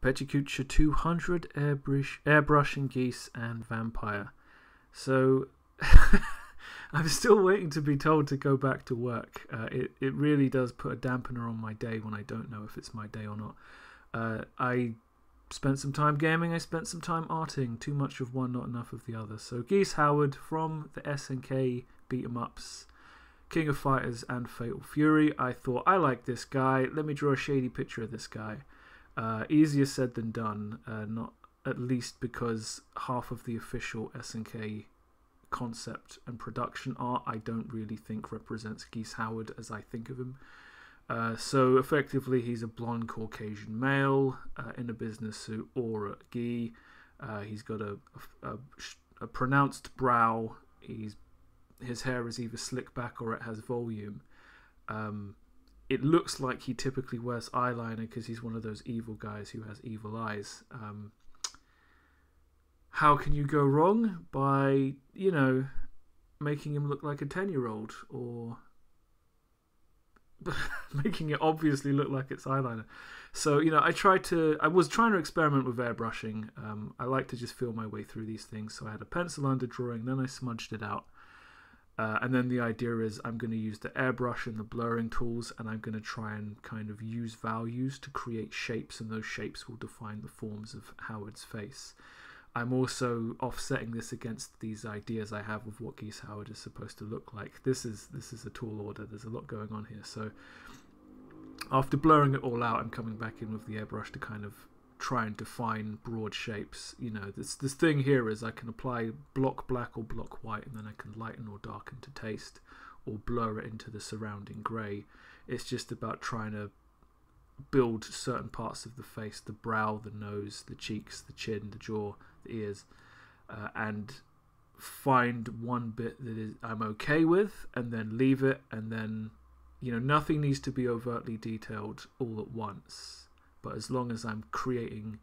Pecha Kucha 200, Airbrushing, Geese, and Vampyr. So I'm still waiting to be told to go back to work. It really does put a dampener on my day when I don't know if it's my day or not. I spent some time gaming, I spent some time arting. Too much of one, not enough of the other. So Geese Howard from the SNK beat-em-ups, King of Fighters and Fatal Fury. I thought, I like this guy, let me draw a shady picture of this guy. Easier said than done, not at least because half of the official SNK concept and production art I don't really think represents Geese Howard as I think of him. So effectively he's a blonde Caucasian male in a business suit or a gi. He's got a pronounced brow. His hair is either slick back or it has volume. It looks like he typically wears eyeliner because he's one of those evil guys who has evil eyes. How can you go wrong? By, you know, making him look like a 10-year-old or making it obviously look like it's eyeliner. So, you know, I was trying to experiment with airbrushing. I like to just feel my way through these things. So I had a pencil under drawing, then I smudged it out. And then the idea is I'm going to use the airbrush and the blurring tools, and I'm going to try and kind of use values to create shapes, and those shapes will define the forms of Howard's face. I'm also offsetting this against these ideas I have of what Geese Howard is supposed to look like. This is a tall order. There's a lot going on here. So after blurring it all out, I'm coming back in with the airbrush to kind of try and define broad shapes. You know, this thing here is I can apply block black or block white, and then I can lighten or darken to taste, or blur it into the surrounding grey. It's just about trying to build certain parts of the face, the brow, the nose, the cheeks, the chin, the jaw, the ears, and find one bit that I'm okay with, and then leave it, and then, you know, nothing needs to be overtly detailed all at once, but as long as I'm creating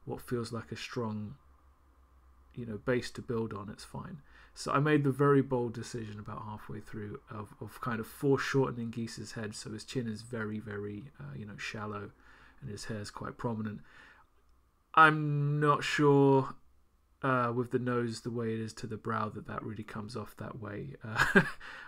what feels like a strong, you know, base to build on, it's fine. So I made the very bold decision about halfway through of kind of foreshortening Geese's head, so his chin is very, very, you know, shallow, and his hair is quite prominent. I'm not sure with the nose the way it is to the brow that really comes off that way.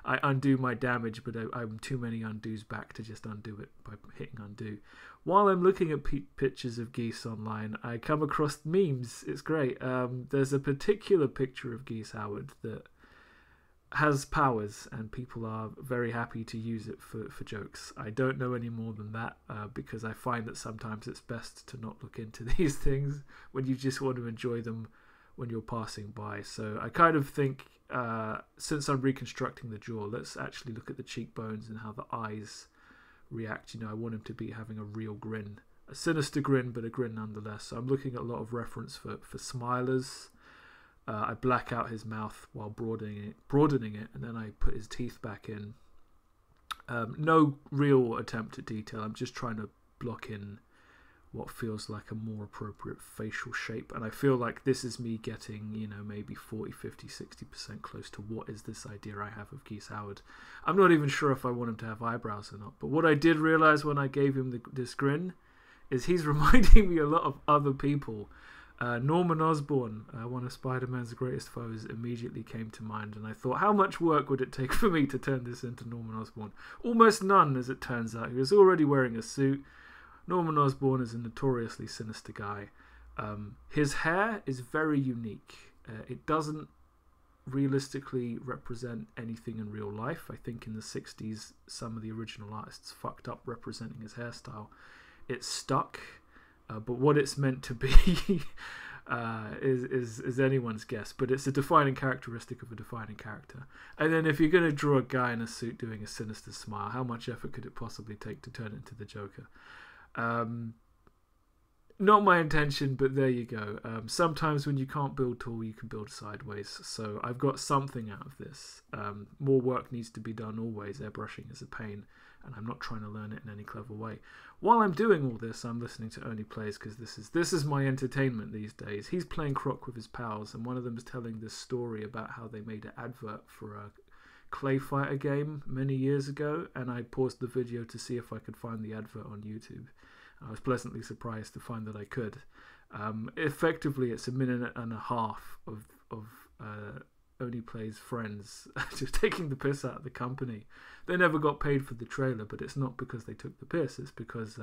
I undo my damage, but I'm too many undos back to just undo it by hitting undo. While I'm looking at pictures of Geese online, I come across memes. It's great. There's a particular picture of Geese Howard that has powers, and people are very happy to use it for jokes. I don't know any more than that because I find that sometimes it's best to not look into these things when you just want to enjoy them when you're passing by. So I kind of think, since I'm reconstructing the jaw, let's actually look at the cheekbones and how the eyes react. You know, I want him to be having a real grin, a sinister grin, but a grin nonetheless. So I'm looking at a lot of reference for smilers. I black out his mouth while broadening it, and then I put his teeth back in. No real attempt at detail. I'm just trying to block in what feels like a more appropriate facial shape, and I feel like this is me getting, you know, maybe 40, 50, 60% close to what is this idea I have of Geese Howard. I'm not even sure if I want him to have eyebrows or not, but what I did realize when I gave him this grin is he's reminding me a lot of other people. Norman Osborn, one of Spider-Man's greatest foes, immediately came to mind, and I thought, how much work would it take for me to turn this into Norman Osborn? Almost none, as it turns out. He was already wearing a suit. Norman Osborn is a notoriously sinister guy. His hair is very unique. It doesn't realistically represent anything in real life. I think in the 60s, some of the original artists fucked up representing his hairstyle. It's stuck, but what it's meant to be is anyone's guess. But it's a defining characteristic of a defining character. And then if you're going to draw a guy in a suit doing a sinister smile, how much effort could it possibly take to turn it into the Joker? Not my intention, but there you go. Sometimes when you can't build tall, you can build sideways. So I've got something out of this. More work needs to be done always. Airbrushing is a pain, and I'm not trying to learn it in any clever way. While I'm doing all this, I'm listening to Only Plays because this is my entertainment these days. He's playing croc with his pals, and one of them is telling this story about how they made an advert for a Clay Fighter game many years ago, and I paused the video to see if I could find the advert on YouTube. I was pleasantly surprised to find that I could. Effectively, it's a minute and a half of Only Plays Friends just taking the piss out of the company. They never got paid for the trailer, but it's not because they took the piss. It's because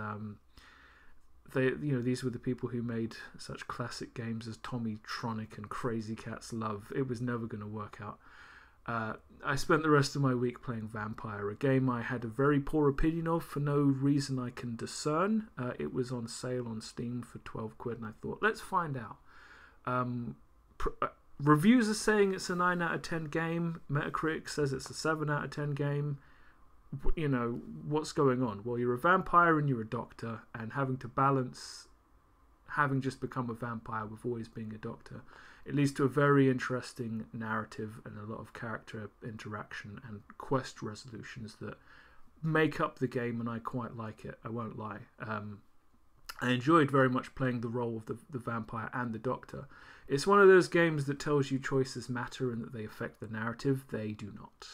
these were the people who made such classic games as Tommy Tronic and Crazy Cat's Love. It was never going to work out. I spent the rest of my week playing Vampyr, a game I had a very poor opinion of for no reason I can discern. It was on sale on Steam for 12 quid, and I thought, let's find out. Reviews are saying it's a 9 out of 10 game. Metacritic says it's a 7 out of 10 game. You know, what's going on? Well, you're a vampire and you're a doctor, and having to balance having just become a vampire with always being a doctor, it leads to a very interesting narrative and a lot of character interaction and quest resolutions that make up the game, and I quite like it, I won't lie. I enjoyed very much playing the role of the vampire and the doctor. It's one of those games that tells you choices matter and that they affect the narrative. They do not.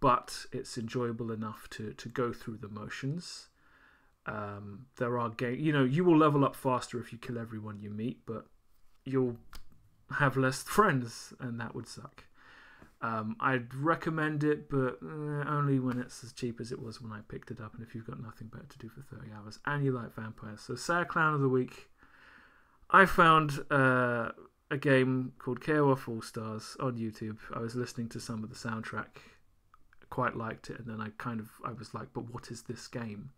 But it's enjoyable enough to go through the motions. There are you will level up faster if you kill everyone you meet, but you'll have less friends, and that would suck. I'd recommend it, but only when it's as cheap as it was when I picked it up, and if you've got nothing better to do for 30 hours and you like vampires. So, Sad Clown of the Week, I found a game called KOF All Stars on YouTube. I was listening to some of the soundtrack, quite liked it, and then I was like, but what is this game?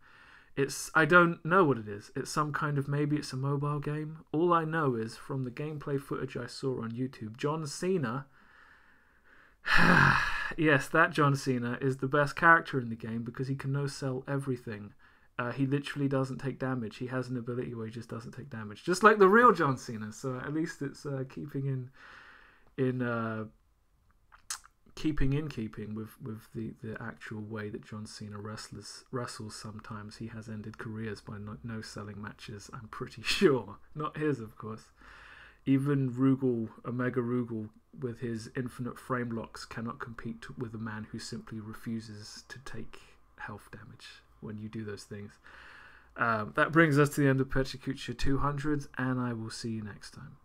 I don't know what it is. It's some kind of, maybe it's a mobile game. All I know is from the gameplay footage I saw on YouTube, John Cena, yes, that John Cena is the best character in the game because he can no-sell everything. He literally doesn't take damage. He has an ability where he just doesn't take damage, just like the real John Cena. So at least it's keeping with the actual way that John Cena wrestles sometimes. He has ended careers by no-selling matches, I'm pretty sure. Not his, of course. Even Omega Rugal, with his infinite frame locks, cannot compete with a man who simply refuses to take health damage when you do those things. That brings us to the end of Pecha Kucha 200, and I will see you next time.